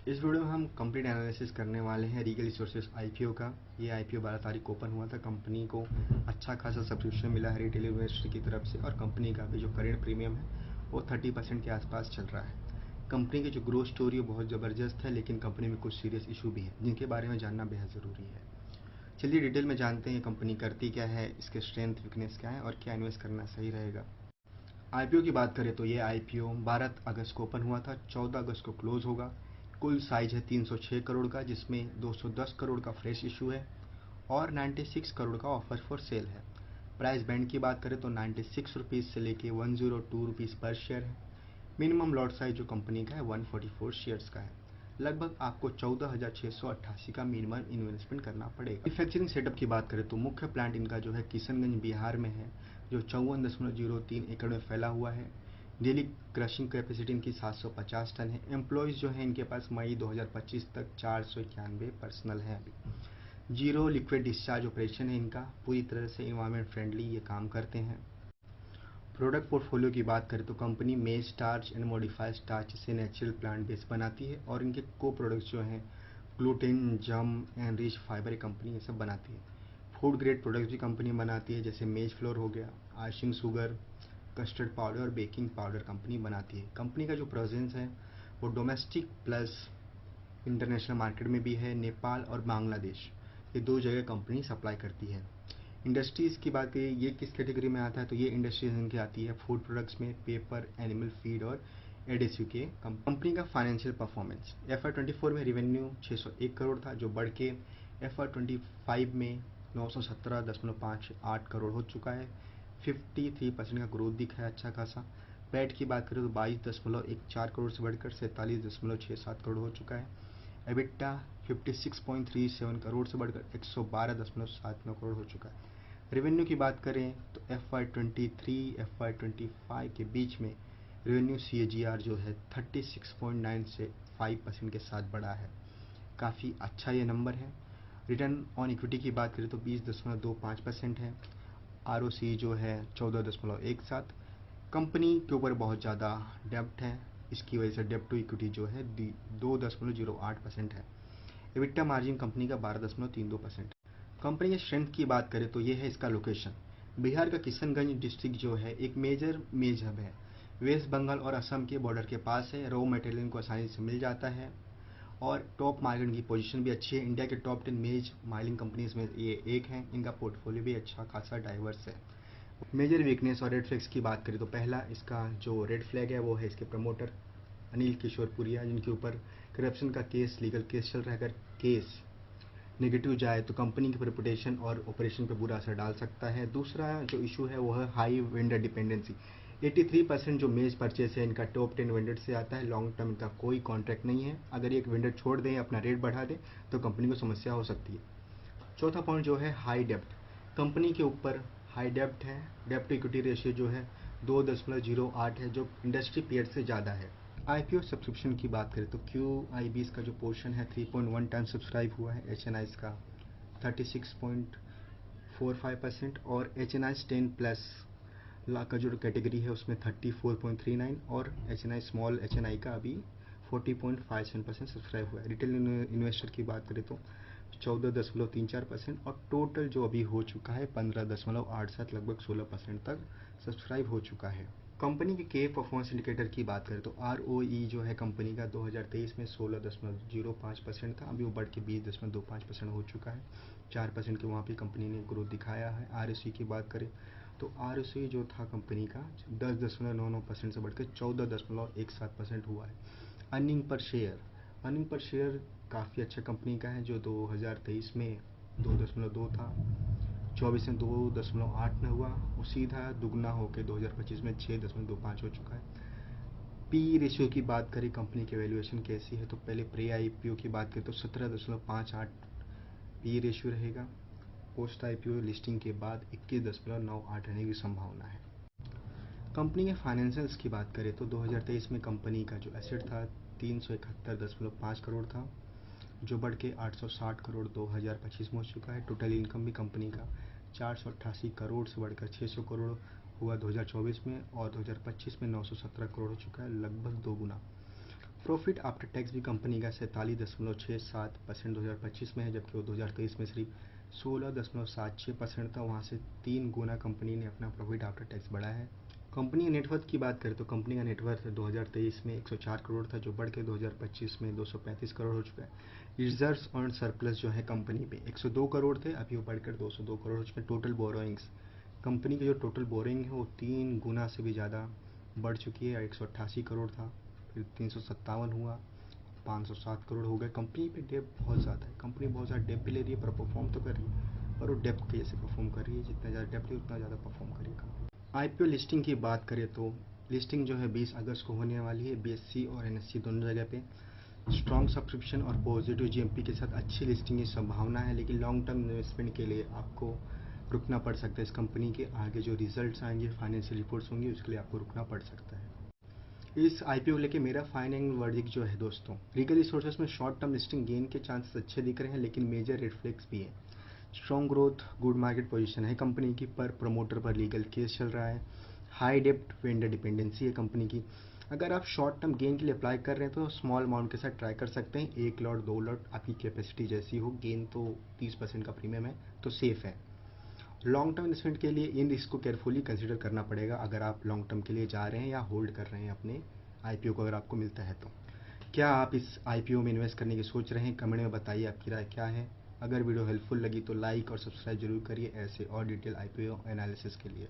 इस वीडियो में हम कंप्लीट एनालिसिस करने वाले हैं रीगल रिसोर्सेज आईपीओ का। ये आईपीओ 12 तारीख को ओपन हुआ था। कंपनी को अच्छा खासा सब्सक्रिप्शन मिला है रिटेल इन्वेस्टर की तरफ से, और कंपनी का भी जो करेंट प्रीमियम है वो 30% के आसपास चल रहा है। कंपनी की जो ग्रोथ स्टोरी है बहुत ज़बरदस्त है, लेकिन कंपनी में कुछ सीरियस इशू भी है जिनके बारे में जानना बेहद ज़रूरी है। चलिए डिटेल में जानते हैं कंपनी करती क्या है, इसके स्ट्रेंथ वीकनेस क्या है और क्या इन्वेस्ट करना सही रहेगा। आईपीओ की बात करें तो ये आईपीओ 12 अगस्त को ओपन हुआ था, 14 अगस्त को क्लोज होगा। कुल साइज है 306 करोड़ का, जिसमें 210 करोड़ का फ्रेश इशू है और 96 करोड़ का ऑफर फॉर सेल है। प्राइस बैंड की बात करें तो 96 रुपीज़ से लेके 102 रुपीज़ पर शेयर है। मिनिमम लॉट साइज जो कंपनी का है 144 शेयर्स का है। लगभग आपको 14,688 का मिनिमम इन्वेस्टमेंट करना पड़ेगा। मैन्युफैक्चरिंग सेटअप की बात करें तो मुख्य प्लांट इनका जो है किशनगंज बिहार में है, जो 54.03 एकड़ में फैला हुआ है। डेली क्रशिंग कैपेसिटी इनकी 750 टन है। एम्प्लॉयज़ जो है इनके पास मई 2025 तक 491 पर्सनल है। अभी जीरो लिक्विड डिस्चार्ज ऑपरेशन है इनका, पूरी तरह से इन्वायरमेंट फ्रेंडली ये काम करते हैं। प्रोडक्ट पोर्टफोलियो की बात करें तो कंपनी मेज स्टार्च एंड मॉडिफाइड स्टार्च से नेचुरल प्लांट बेस बनाती है, और इनके को प्रोडक्ट्स जो हैं ग्लूटेन, जम एंड रिच फाइबर कंपनी ये सब बनाती है। फूड ग्रेड प्रोडक्ट्स भी कंपनी बनाती है, जैसे मेज फ्लोर हो गया, आइसिंग शुगर, कस्टर्ड पाउडर और बेकिंग पाउडर कंपनी बनाती है। कंपनी का जो प्रेजेंस है वो डोमेस्टिक प्लस इंटरनेशनल मार्केट में भी है। नेपाल और बांग्लादेश ये दो जगह कंपनी सप्लाई करती है। इंडस्ट्रीज़ की बात करें ये किस कैटेगरी में आता है, तो ये इंडस्ट्रीज इनकी आती है फूड प्रोडक्ट्स में, पेपर, एनिमल फीड और एडेसिव के। कंपनी का फाइनेंशियल परफॉर्मेंस FY24 में रिवेन्यू 601 करोड़ था, जो बढ़ के FY25 में 917.58 करोड़ हो चुका है। 53% का ग्रोथ दिखा है अच्छा खासा। पैट की बात करें तो 22.14 करोड़ से बढ़कर 47.67 करोड़ हो चुका है। एबिटा 56.37 करोड़ से बढ़कर 112.79 करोड़ हो चुका है। रेवेन्यू की बात करें तो FY23 FY25 के बीच में रेवेन्यू CAGR जो है 36.9 से 5% के साथ बढ़ा है। काफ़ी अच्छा ये नंबर है। रिटर्न ऑन इक्विटी की बात करें तो 20.25% है। ROC जो है 14.17। कंपनी के ऊपर बहुत ज़्यादा डेब्ट है, इसकी वजह से डेब्ट टू इक्विटी जो है 2.08% है। एबिटा मार्जिन कंपनी का 12.32%। कंपनी के स्ट्रेंथ की बात करें तो ये है इसका लोकेशन। बिहार का किशनगंज डिस्ट्रिक्ट जो है एक मेजर मेज हब है, वेस्ट बंगाल और असम के बॉर्डर के पास है। रॉ मटेरियल को आसानी से मिल जाता है, और टॉप मार्केट की पोजीशन भी अच्छी है। इंडिया के टॉप 10 मेज माइलिंग कंपनीज में ये एक है। इनका पोर्टफोलियो भी अच्छा खासा डाइवर्स है। मेजर वीकनेस और रेड फ्लैग्स की बात करें तो पहला इसका जो रेड फ्लैग है वो है इसके प्रमोटर अनिल किशोरपुरिया, जिनके ऊपर करप्शन का केस, लीगल केस चल रहा है। अगर केस नेगेटिव जाए तो कंपनी की रेपुटेशन और ऑपरेशन पर बुरा असर डाल सकता है। दूसरा जो इशू है वो है हाई वेंडर डिपेंडेंसी। 83% जो मेज परचेस है इनका टॉप 10 वेंडर से आता है। लॉन्ग टर्म इनका कोई कॉन्ट्रैक्ट नहीं है। अगर एक वेंडर छोड़ दें, अपना रेट बढ़ा दें, तो कंपनी को समस्या हो सकती है। चौथा पॉइंट जो है हाई डेप्ट। कंपनी के ऊपर हाई डेप्ट है। डेप्ट टू इक्विटी रेशियो जो है 2.08 है, जो इंडस्ट्री पीरियड से ज़्यादा है। आईपीओ सब्सक्रिप्शन की बात करें तो QIBs का जो पोर्शन है 3.1 टाइम सब्सक्राइब हुआ है। HNIs का 36.45% और HNIs 10 प्लस ला का जो कैटेगरी है उसमें 34.39, और HNI स्मॉल HNI का अभी 40.57% सब्सक्राइब हुआ है। रिटेल इन्वेस्टर की बात करें तो 14.34%, और टोटल जो अभी हो चुका है 15.87, लगभग 16% तक सब्सक्राइब हो चुका है। कंपनी के परफॉर्मेंस इंडिकेटर की बात करें तो ROE जो है कंपनी का 2023 में 16.05% था, अभी वो बढ़ के 20.25% हो चुका है। 4% के वहाँ पे कंपनी ने ग्रोथ दिखाया है। ROC की बात करें तो ROC जो था कंपनी का 10.99% से बढ़कर 14.17% हुआ है। अर्निंग पर शेयर काफ़ी अच्छा कंपनी का है, जो 2023 में 2.2 था, 24 में 2.8 में हुआ, वो सीधा दुगना होकर 2025 में 6.25 हो चुका है। पी रेशियो की बात करें कंपनी की वैल्यूएशन कैसी है, तो पहले प्री IPO की बात करें तो 17.58 पी रेशियो रहेगा। पोस्ट IPO लिस्टिंग के बाद 21.98 रहने की संभावना है। कंपनी के फाइनेंशियल्स की बात करें तो 2023 में कंपनी का जो एसेट था 371.5 करोड़ था, जो बढ़ के 860 करोड़ 2025 में हो चुका है। टोटल इनकम भी कंपनी का 488 करोड़ से बढ़कर 600 करोड़ हुआ 2024 में, और 2025 में 917 करोड़ हो चुका है, लगभग दोगुना। प्रॉफिट आफ्टर टैक्स भी कंपनी का 47.67% 2025 में है, जबकि वो 2023 में सिर्फ 16.76% था। वहाँ से 3 गुना कंपनी ने अपना प्रॉफिट आफ्टर टैक्स बढ़ाया है। कंपनी नेटवर्थ की बात करें तो कंपनी का नेटवर्थ 2023 में 104 करोड़ था, जो बढ़ के 2025 में 235 करोड़ हो चुका है। रिजर्व्स और सरप्लस जो है कंपनी पे 102 करोड़ थे, अभी वो बढ़कर 202 करोड़ हो चुके हैं। टोटल बोरोइंग्स, कंपनी की जो टोटल बोरिंग है वो 3 गुना से भी ज़्यादा बढ़ चुकी है। 188 करोड़ था, फिर 357 हुआ, 507 करोड़ हो गए। कंपनी पे डेप्थ बहुत ज़्यादा है, कंपनी बहुत ज़्यादा डेप्थ भी ले रही है, पर परफॉर्म तो कर रही है, पर वो डेप्थ की जैसे परफॉर्म कर रही है। जितना ज़्यादा डेप्थ है उतना ज़्यादा परफॉर्म कर रही है कंपनी। आईपीओ लिस्टिंग की बात करें तो लिस्टिंग जो है 20 अगस्त को होने वाली है, बीएससी और एनएससी दोनों जगह पे। स्ट्रॉन्ग सब्सक्रिप्शन और पॉजिटिव जीएमपी के साथ अच्छी लिस्टिंग की संभावना है, लेकिन लॉन्ग टर्म इन्वेस्टमेंट के लिए आपको रुकना पड़ सकता है। इस कंपनी के आगे जो रिजल्ट्स आएंगे, फाइनेंशियल रिपोर्ट्स होंगी, उसके लिए आपको रुकना पड़ सकता है। इस आईपीओ लेके मेरा फाइनल वर्डिक्ट जो है दोस्तों, रीगल रिसोर्सेज में शॉर्ट टर्म लिस्टिंग गेन के चांसेस अच्छे दिख रहे हैं, लेकिन मेजर रेड फ्लैग्स भी है। Strong growth, good market position है कंपनी की, पर प्रमोटर पर लीगल केस चल रहा है। हाई डेप्ट, वेंडर डिपेंडेंसी है कंपनी की। अगर आप शॉर्ट टर्म गेन के लिए अप्लाई कर रहे हैं तो स्मॉल अमाउंट के साथ ट्राई कर सकते हैं। 1 लॉट 2 लॉट आपकी कैपेसिटी जैसी हो। गेन तो 30% का प्रीमियम है, तो सेफ है। लॉन्ग टर्म इन्वेस्टमेंट के लिए इन रिस्क को केयरफुली कंसिडर करना पड़ेगा, अगर आप लॉन्ग टर्म के लिए जा रहे हैं या होल्ड कर रहे हैं अपने आईपीओ को, अगर आपको मिलता है तो। क्या आप इस आईपीओ में इन्वेस्ट करने की सोच रहे हैं? कमेंट में बताइए आपकी राय क्या है। अगर वीडियो हेल्पफुल लगी तो लाइक और सब्सक्राइब जरूर करिए ऐसे और डिटेल आईपीओ एनालिसिस के लिए।